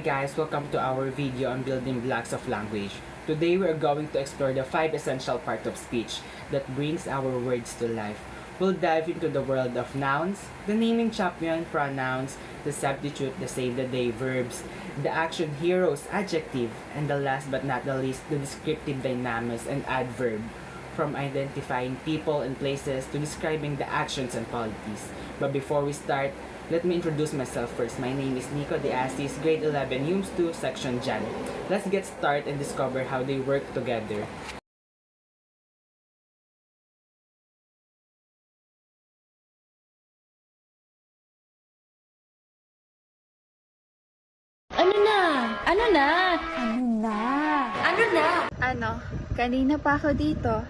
guys, welcome to our video on building blocks of language. Today we are going to explore the 5 essential parts of speech that brings our words to life. We'll dive into the world of nouns, the naming champion pronouns, the substitute, the save the day verbs, the action heroes adjective, and the last but not the least, the descriptive dynamics and adverb. From identifying people and places to describing the actions and qualities. But before we start, let me introduce myself first. My name is Nico De Assis, grade 11, UMS 2, section Jan. Let's get started and discover how they work together. Ano na? Ano na? Ano na? Ano na? Ano? Kanina pa ako dito.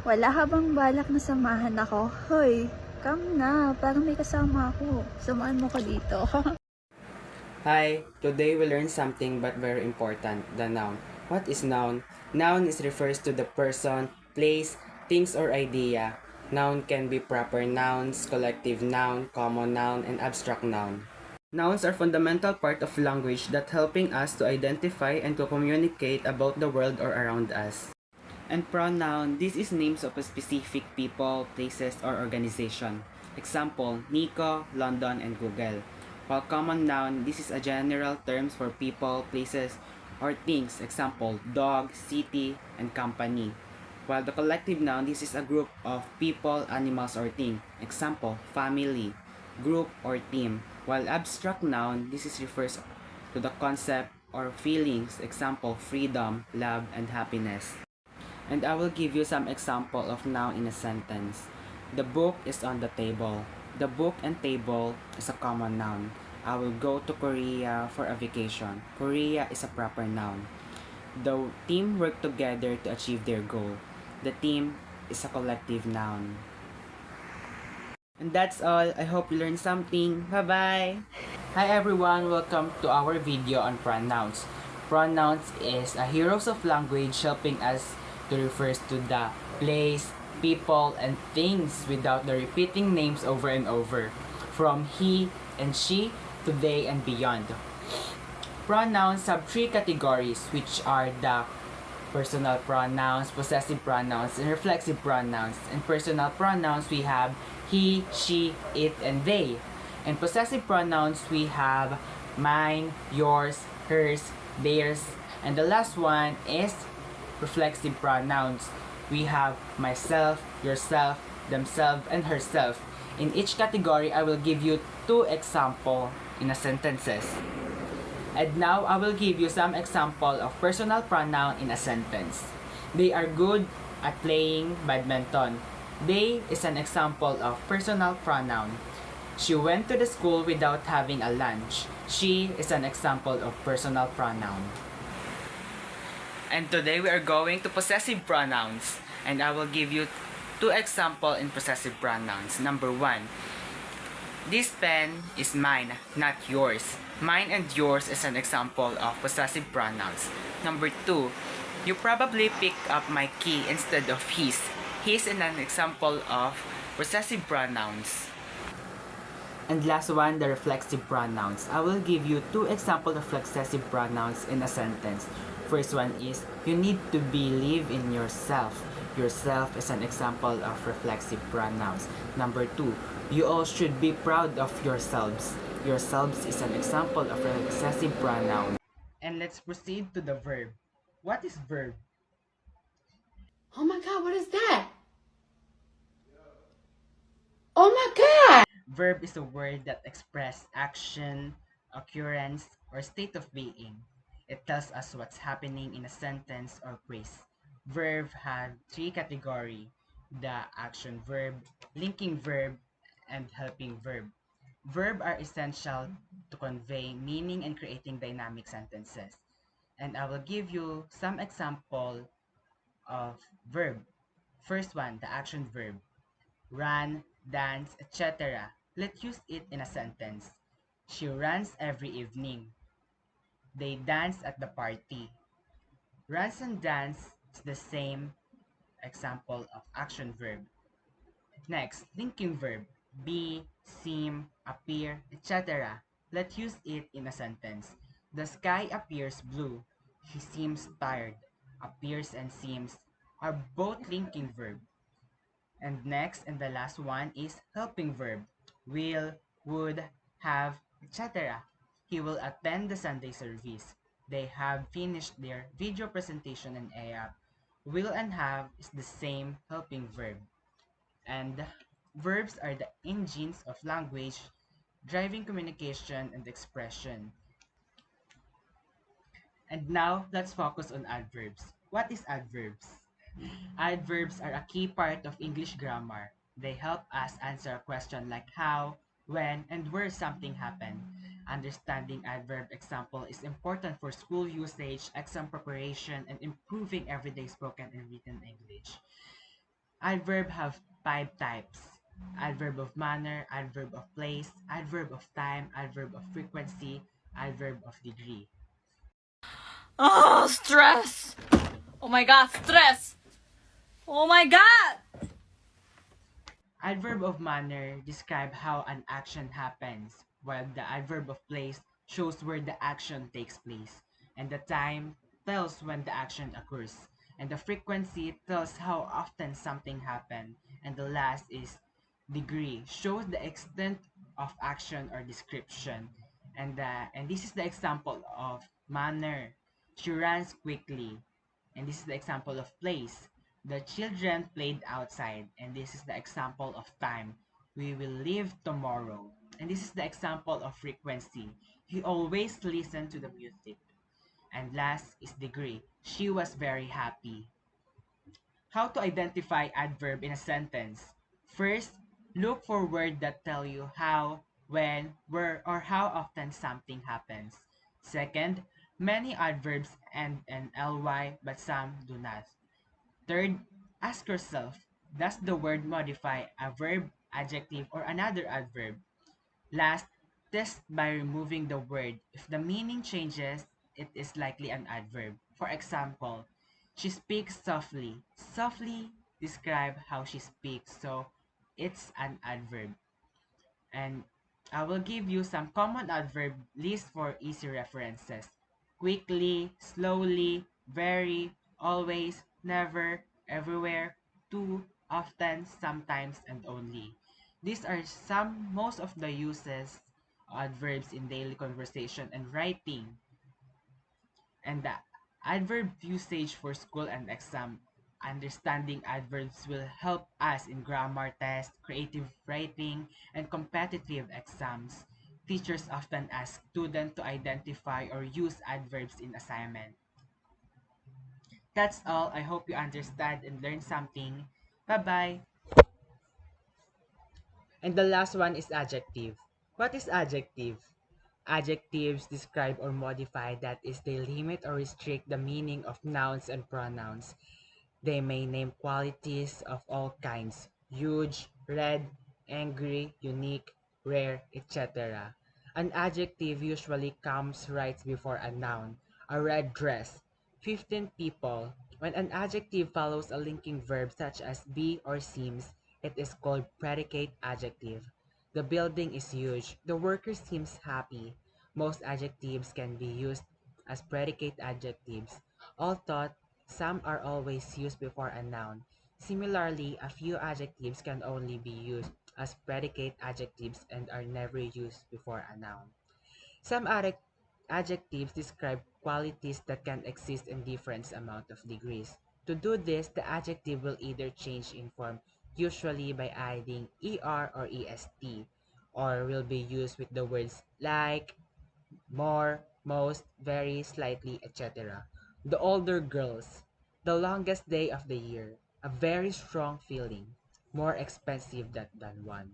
Wala ka bang balak na samahan ako? Hoy, come na. Parang may kasama ako. Samahan mo ko dito. Hi, today we learn something but very important, the noun. What is noun? Noun is refers to the person, place, things or idea. Noun can be proper nouns, collective noun, common noun, and abstract noun. Nouns are fundamental part of language that helping us to identify and to communicate about the world or around us. And pronoun, this is names of a specific people, places, or organization. Example, Nico, London, and Google. While common noun, this is a general terms for people, places, or things. Example, dog, city, and company. While the collective noun, this is a group of people, animals, or things. Example, family, group, or team. While abstract noun, this is refers to the concept or feelings. Example, freedom, love, and happiness. And I will give you some example of noun in a sentence. The book is on the table. The book and table is a common noun. I will go to Korea for a vacation. Korea is a proper noun. The team work together to achieve their goal. The team is a collective noun. And that's all. I hope you learned something. Bye-bye! Hi everyone! Welcome to our video on pronouns. Pronouns is a heroes of language helping us to refers to the place, people, and things without the repeating names over and over. From he and she to they and beyond. Pronouns have three categories which are the personal pronouns, possessive pronouns, and reflexive pronouns. In personal pronouns, we have he, she, it, and they. In possessive pronouns, we have mine, yours, hers, theirs, and the last one is reflexive pronouns. We have myself, yourself, themselves, and herself. In each category, I will give you two examples in a sentences. And now, I will give you some example of personal pronoun in a sentence. They are good at playing badminton. They is an example of personal pronoun. She went to the school without having a lunch. She is an example of personal pronoun. And today we are going to possessive pronouns. And I will give you two examples in possessive pronouns. Number one, this pen is mine, not yours. Mine and yours is an example of possessive pronouns. Number two, you probably picked up my key instead of his. His is an example of possessive pronouns. And last one, the reflexive pronouns. I will give you two examples of reflexive pronouns in a sentence. First one is, you need to believe in yourself. Yourself is an example of reflexive pronouns. Number two, you all should be proud of yourselves. Yourselves is an example of reflexive pronoun. And let's proceed to the verb. What is verb? Oh my god, what is that? Oh my god! Verb is a word that expresses action, occurrence, or state of being. It tells us what's happening in a sentence or phrase. Verb have three categories: the action verb, linking verb, and helping verb. Verb are essential to convey meaning and creating dynamic sentences. And I will give you some example of verb. First one, the action verb. Run, dance, etc. Let's use it in a sentence. She runs every evening. They dance at the party. Runs and dance is the same example of action verb. Next, linking verb. Be, seem, appear, etc. Let's use it in a sentence. The sky appears blue. He seems tired. Appears and seems are both linking verb. And next and the last one is helping verb. Will, would, have, etc. He will attend the Sunday service. They have finished their video presentation and AIAP. Will and have is the same helping verb. And verbs are the engines of language, driving communication and expression. And now let's focus on adverbs. What is adverbs? Adverbs are a key part of English grammar. They help us answer a question like how, when, and where something happened. Understanding adverb example is important for school usage, exam preparation, and improving everyday spoken and written English. Adverb have five types. Adverb of manner, adverb of place, adverb of time, adverb of frequency, adverb of degree. Oh, stress! Oh my god, stress! Oh my god! Adverb of manner describe how an action happens, while the adverb of place shows where the action takes place, and the time tells when the action occurs, and the frequency tells how often something happens, and the last is degree, shows the extent of action or description, and this is the example of manner. She runs quickly, and this is the example of place. The children played outside, and this is the example of time. We will leave tomorrow. And this is the example of frequency. He always listened to the music. And last is degree. She was very happy. How to identify adverb in a sentence? First, look for words that tell you how, when, where, or how often something happens. Second, many adverbs end in ly, but some do not. Third, ask yourself, does the word modify a verb, adjective, or another adverb? Last, test by removing the word. If the meaning changes, it is likely an adverb. For example, she speaks softly. Softly describe how she speaks, so it's an adverb. And I will give you some common adverb list for easy references. Quickly, slowly, very, always, never, everywhere, to, often, sometimes, and only. These are some most of the uses adverbs in daily conversation and writing. And the adverb usage for school and exam. Understanding adverbs will help us in grammar tests, creative writing, and competitive exams. Teachers often ask students to identify or use adverbs in assignment. That's all. I hope you understand and learn something. Bye-bye. And the last one is adjective. What is adjective? Adjectives describe or modify, that is, they limit or restrict the meaning of nouns and pronouns. They may name qualities of all kinds: huge, red, angry, unique, rare, etc. An adjective usually comes right before a noun. A red dress, 15 people. When an adjective follows a linking verb such as be or seems, it is called predicate adjective. The building is huge. The worker seems happy. Most adjectives can be used as predicate adjectives. Although some are always used before a noun. Similarly, a few adjectives can only be used as predicate adjectives and are never used before a noun. Some adjectives describe qualities that can exist in different amount of degrees. To do this, the adjective will either change in form, usually by adding er or est, or will be used with the words like, more, most, very, slightly, etc. The older girls, the longest day of the year, a very strong feeling, more expensive than one.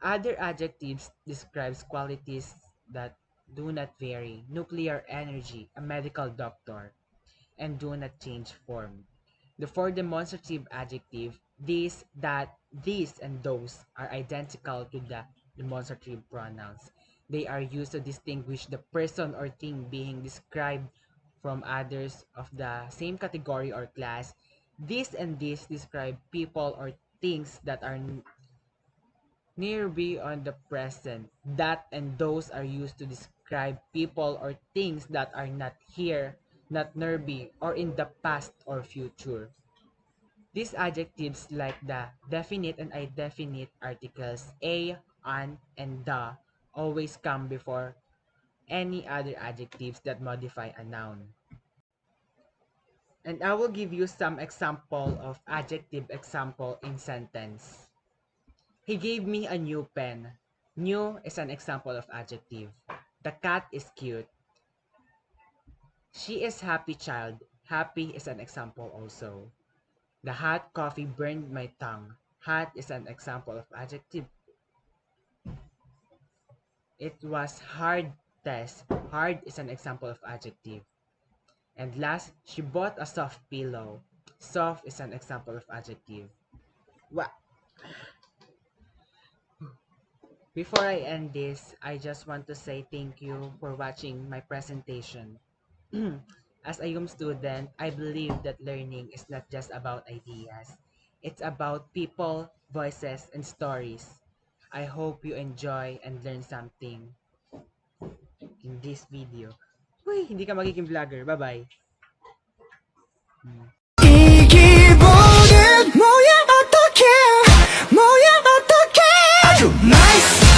Other adjectives describes qualities that do not vary: nuclear energy, a medical doctor, and do not change form. The four demonstrative adjective, this, that, these, and those, are identical to the demonstrative pronouns. They are used to distinguish the person or thing being described from others of the same category or class. This and this describe people or things that are Nearby on the present. That and those are used to describe people or things that are not here, not nearby, or in the past or future. These adjectives like the definite and indefinite articles a, an, and the always come before any other adjectives that modify a noun. And I will give you some example of adjective example in sentence. He gave me a new pen. New is an example of adjective. The cat is cute. She is happy child. Happy is an example also. The hot coffee burned my tongue. Hot is an example of adjective. It was hard test. Hard is an example of adjective. And last, she bought a soft pillow. Soft is an example of adjective. Wa- Before I end this, I just want to say thank you for watching my presentation. As a YUM student, I believe that learning is not just about ideas. It's about people, voices, and stories. I hope you enjoy and learn something in this video. Uy, hindi ka magiging vlogger. Bye-bye. 이기보는 뭐야 어떡해 뭐야 어떡해 아주 nice